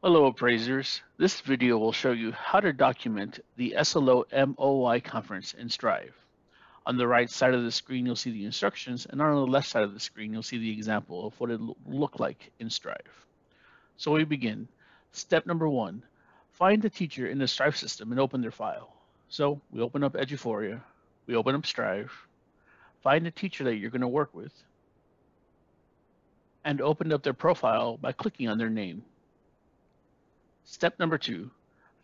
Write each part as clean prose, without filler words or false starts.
Hello appraisers, this video will show you how to document the SLO MOY conference in Strive. On the right side of the screen you'll see the instructions, and on the left side of the screen you'll see the example of what it will look like in Strive. So we begin. Step number 1, find the teacher in the Strive system and open their file. So we open up Eduphoria, we open up Strive, find the teacher that you're going to work with, and open up their profile by clicking on their name. Step number 2,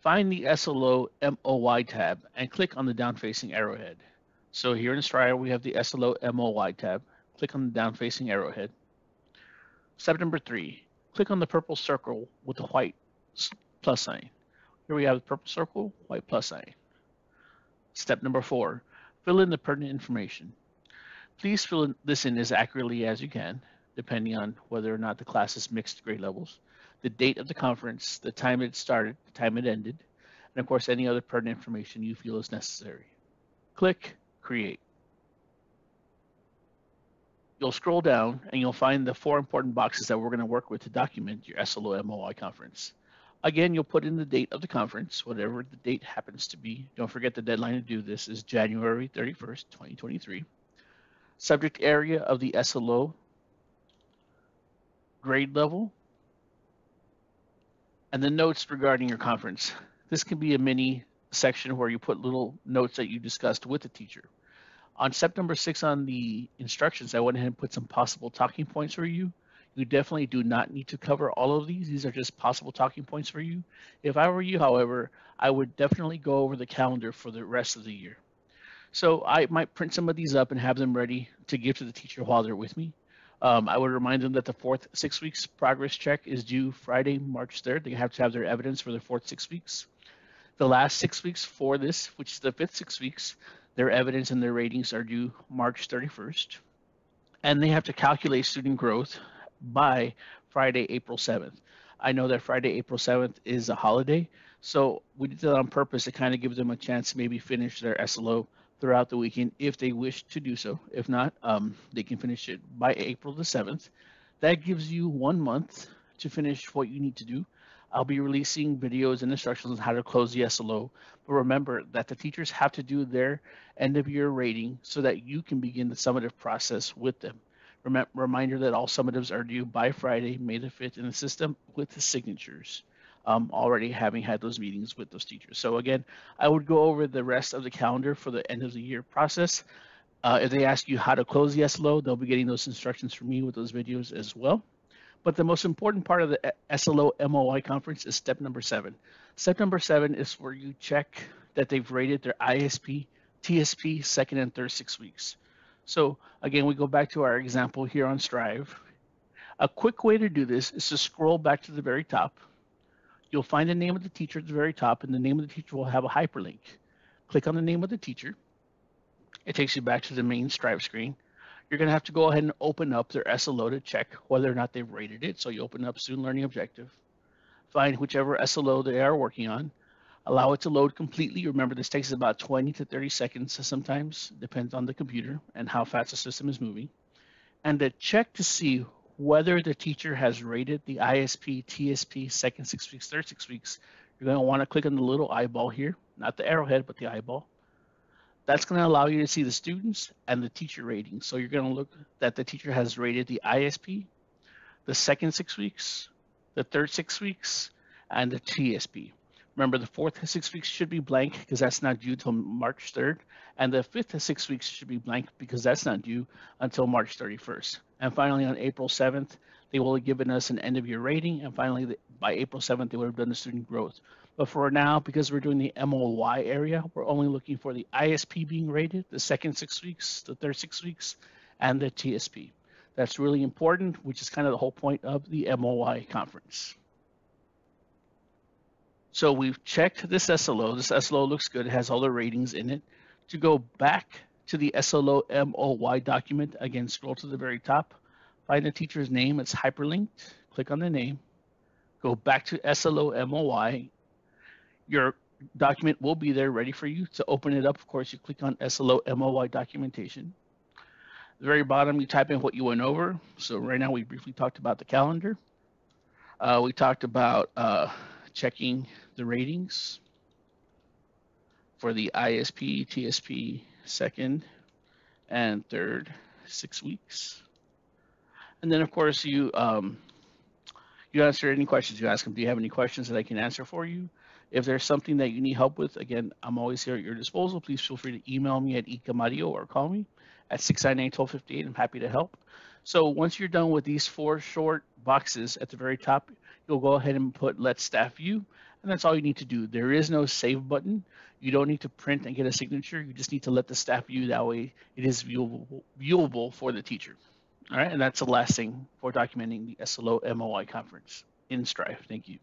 find the SLO MOY tab and click on the down-facing arrowhead. So here in Strive, we have the SLO MOY tab. Click on the down-facing arrowhead. Step number 3, click on the purple circle with the white plus sign. Here we have the purple circle, white plus sign. Step number 4, fill in the pertinent information. Please fill this in as accurately as you can, depending on whether or not the class is mixed grade levels, the date of the conference, the time it started, the time it ended, and of course any other pertinent information you feel is necessary. Click Create. You'll scroll down and you'll find the 4 important boxes that we're going to work with to document your SLO MOY conference. Again, you'll put in the date of the conference, whatever the date happens to be. Don't forget the deadline to do this is January 31st, 2023. Subject area of the SLO, grade level, and the notes regarding your conference. This can be a mini section where you put little notes that you discussed with the teacher. On step number 6 on the instructions, I went ahead and put some possible talking points for you. You definitely do not need to cover all of these. These are just possible talking points for you. If I were you, however, I would definitely go over the calendar for the rest of the year. So I might print some of these up and have them ready to give to the teacher while they're with me. I would remind them that the 4th 6 weeks progress check is due Friday, March 3rd. They have to have their evidence for the 4th 6 weeks. The last 6 weeks for this, which is the 5th 6 weeks, their evidence and their ratings are due March 31st. And they have to calculate student growth by Friday, April 7th. I know that Friday, April 7th is a holiday, so we did that on purpose to kind of give them a chance to maybe finish their SLO throughout the weekend if they wish to do so. If not, they can finish it by April the 7th. That gives you 1 month to finish what you need to do. I'll be releasing videos and instructions on how to close the SLO, but remember that the teachers have to do their end of year rating so that you can begin the summative process with them. Reminder that all summatives are due by Friday, May the 5th in the system with the signatures. Already having had those meetings with those teachers. So again, I would go over the rest of the calendar for the end of the year process. If they ask you how to close the SLO, they'll be getting those instructions from me with those videos as well. But the most important part of the SLO MOY conference is step number 7. Step number 7 is where you check that they've rated their ISP, TSP, 2nd and 3rd 6 weeks. So again, we go back to our example here on Strive. A quick way to do this is to scroll back to the very top. You'll find the name of the teacher at the very top, and the name of the teacher will have a hyperlink. Click on the name of the teacher. It takes you back to the main Strive screen. You're going to have to go ahead and open up their SLO to check whether or not they've rated it. So you open up Student Learning Objective, find whichever SLO they are working on, allow it to load completely. Remember, this takes about 20 to 30 seconds sometimes, depends on the computer and how fast the system is moving. And to check to see whether the teacher has rated the ISP, TSP, 2nd 6 weeks, 3rd 6 weeks, you're going to want to click on the little eyeball here, not the arrowhead, but the eyeball. That's going to allow you to see the students and the teacher ratings. So you're going to look that the teacher has rated the ISP, the 2nd 6 weeks, the 3rd 6 weeks, and the TSP. Remember, the 4th 6 weeks should be blank because that's not due till March 3rd, and the 5th 6 weeks should be blank because that's not due until March 31st. And finally, on April 7th, they will have given us an end-of-year rating, and finally, by April 7th, they would have done the student growth. But for now, because we're doing the MOY area, we're only looking for the ISP being rated, the 2nd 6 weeks, the 3rd 6 weeks, and the TSP. That's really important, which is kind of the whole point of the MOY conference. So we've checked this SLO. This SLO looks good. It has all the ratings in it. To go back to the SLO MOY document, again, scroll to the very top, find the teacher's name. It's hyperlinked. Click on the name. Go back to SLO MOY. Your document will be there ready for you. To open it up, of course, you click on SLO MOY documentation. At the very bottom, you type in what you went over. So right now, we briefly talked about the calendar. We talked about checking the ratings for the ISP, TSP, second and third 6 weeks. And then, of course, you answer any questions. You ask them, do you have any questions that I can answer for you? If there's something that you need help with, again, I'm always here at your disposal. Please feel free to email me at ecamario or call me at 699-1258. I'm happy to help. So once you're done with these 4 short boxes at the very top, you'll go ahead and put let staff view, and that's all you need to do. There is no save button. You don't need to print and get a signature. You just need to let the staff view. That way it is viewable for the teacher. All right, and that's the last thing for documenting the SLO MOY conference in Strive. Thank you.